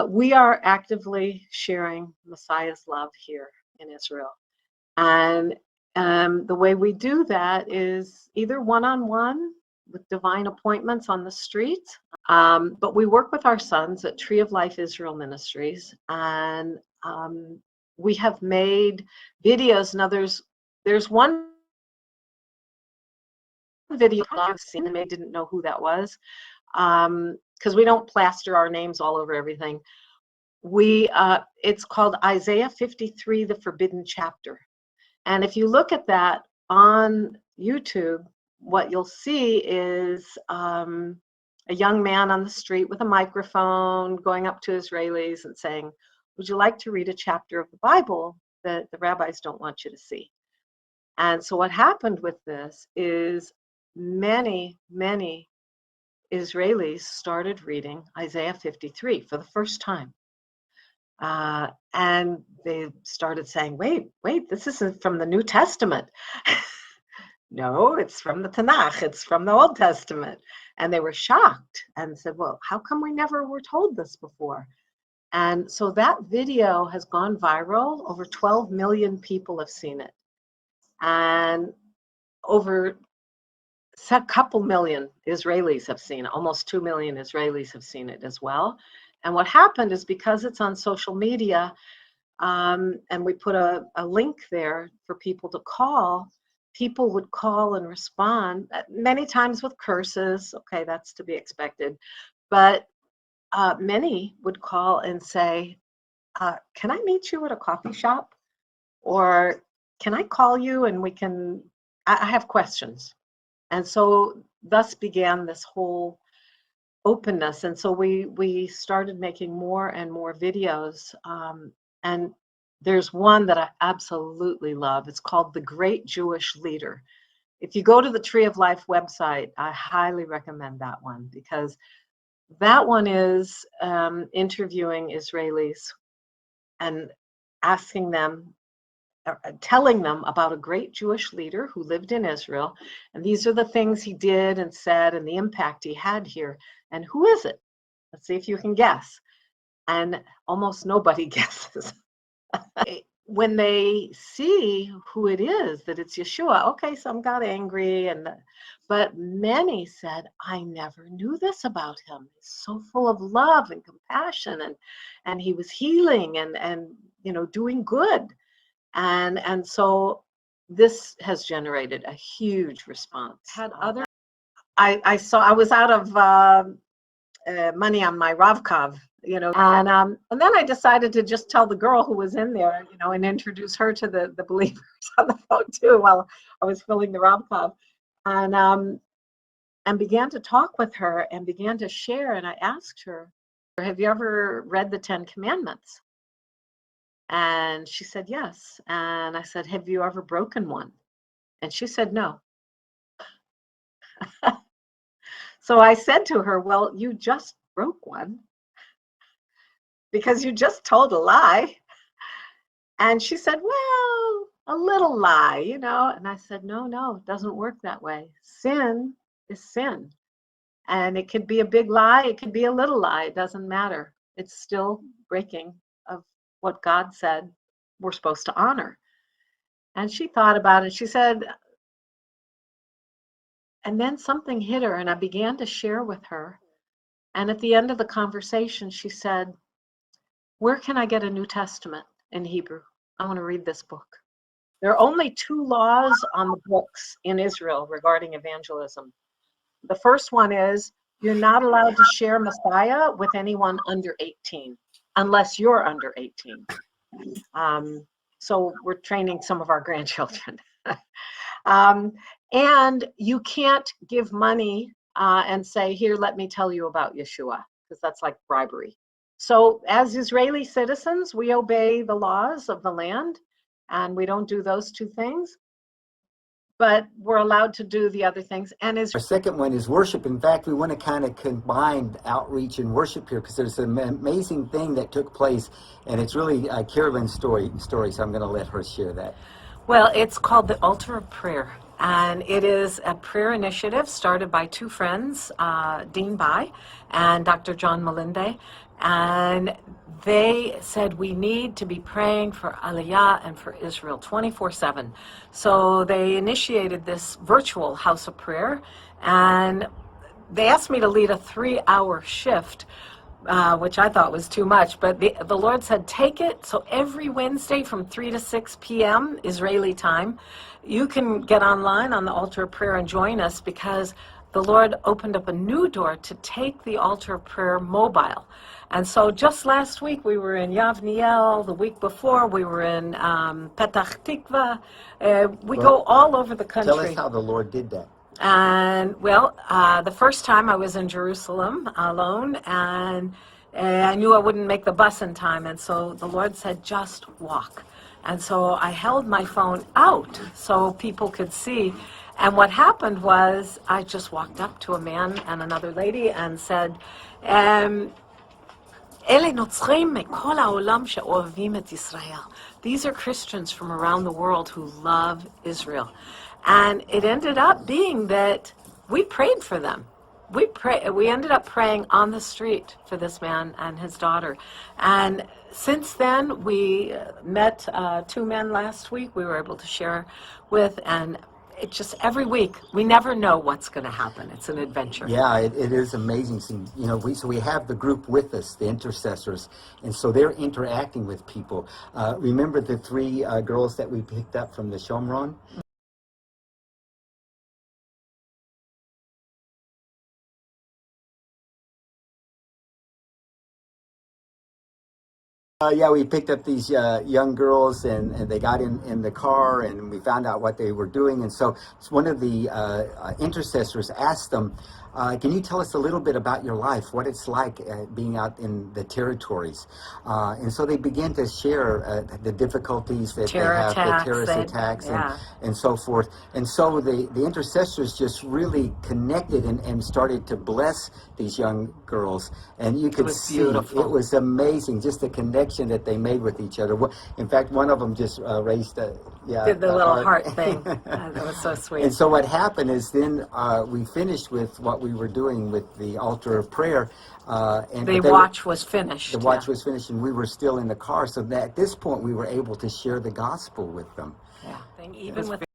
We are actively sharing Messiah's love here in Israel. And the way we do that is either one-on-one with divine appointments on the street, but we work with our sons at Tree of Life Israel Ministries, and we have made videos. Now there's one video I've seen, and they didn't know who that was, because we don't plaster our names all over everything. It's called Isaiah 53, the Forbidden Chapter. And if you look at that on YouTube, what you'll see is a young man on the street with a microphone going up to Israelis and saying, would you like to read a chapter of the Bible that the rabbis don't want you to see? And so what happened with this is many Israelis started reading Isaiah 53 for the first time. And they started saying, wait, this isn't from the New Testament. No, it's from the Tanakh. It's from the Old Testament. And they were shocked and said, well, how come we never were told this before? And so that video has gone viral. Over 12 million people have seen it. And over a couple million Israelis have seen it. Almost 2 million Israelis have seen it as well. And what happened is, because it's on social media, and we put a link there for people to call, people would call and respond, many times with curses. Okay, that's to be expected. But many would call and say, can I meet you at a coffee shop? Or can I call you and I have questions. And so thus began this whole openness. And so we started making more and more videos. And there's one that I absolutely love. It's called The Great Jewish Leader. If you go to the Tree of Life website, I highly recommend that one, because that one is interviewing Israelis and asking them, telling them about a great Jewish leader who lived in Israel. And these are the things he did and said and the impact he had here. And who is it? Let's see if you can guess. And almost nobody guesses. When they see who it is, that it's Yeshua, okay, some got angry, but many said, I never knew this about him. He's so full of love and compassion, and he was healing and doing good. And so this has generated a huge response. I was out of money on my Ravkav, and then I decided to just tell the girl who was in there, and introduce her to the believers on the phone too while I was filling the Ravkav, and began to talk with her and began to share. And I asked her, have you ever read the 10 Commandments? And she said, yes. And I said, have you ever broken one? And she said, no. So I said to her, well, you just broke one because you just told a lie. And she said, well, a little lie, And I said, no, it doesn't work that way. Sin is sin. And it could be a big lie. It could be a little lie. It doesn't matter. It's still breaking of what God said we're supposed to honor. And she thought about it. She said, and then something hit her, and I began to share with her. And at the end of the conversation, she said, where can I get a New Testament in Hebrew? I want to read this book. There are only 2 laws on the books in Israel regarding evangelism. The first one is you're not allowed to share Messiah with anyone under 18, unless you're under 18. So we're training some of our grandchildren. And you can't give money and say, here, let me tell you about Yeshua, because that's like bribery. So as Israeli citizens, we obey the laws of the land, and we don't do those 2 things. But we're allowed to do the other things. And our second one is worship. In fact, we want to kind of combine outreach and worship here, because there's an amazing thing that took place, and it's really Carolyn's story. So I'm going to let her share that. Well, it's called the Altar of Prayer. And it is a prayer initiative started by two friends, Dean Bai and Dr. John Melinde. And they said we need to be praying for Aliyah and for Israel 24/7. So they initiated this virtual house of prayer, and they asked me to lead a 3-hour shift, which I thought was too much, but the Lord said, take it. So every Wednesday from 3 to 6 p.m. Israeli time, you can get online on the altar of prayer and join us, because the Lord opened up a new door to take the altar of prayer mobile. And so just last week we were in Yavniel, the week before we were in Petach Tikva. We go all over the country. Tell us how the Lord did that. And well, the first time I was in Jerusalem alone, and I knew I wouldn't make the bus in time, and so the Lord said, just walk. And so I held my phone out so people could see. And what happened was I just walked up to a man and another lady and said, these are Christians from around the world who love Israel. And it ended up being that we prayed for them. We ended up praying on the street for this man and his daughter. And since then, we met two men last week we were able to share with, and it just every week, we never know what's going to happen. It's an adventure. Yeah, it is amazing. So, we have the group with us, the intercessors, and so they're interacting with people. Remember the three girls that we picked up from the Shomron? Yeah, we picked up these young girls, and they got in the car, and we found out what they were doing. And so one of the intercessors asked them, can you tell us a little bit about your life, what it's like being out in the territories? And so they began to share the difficulties that they have, the terrorist attacks, and so forth. And so the intercessors just really connected and started to bless these young girls. And you could see beautiful. It was amazing, just the connection that they made with each other. In fact, one of them just raised did the little heart thing. That was so sweet. And so what happened is then we finished with what we were doing with the altar of prayer. And the watch was finished. The watch was finished, and we were still in the car. So that at this point, we were able to share the gospel with them. Yeah, even with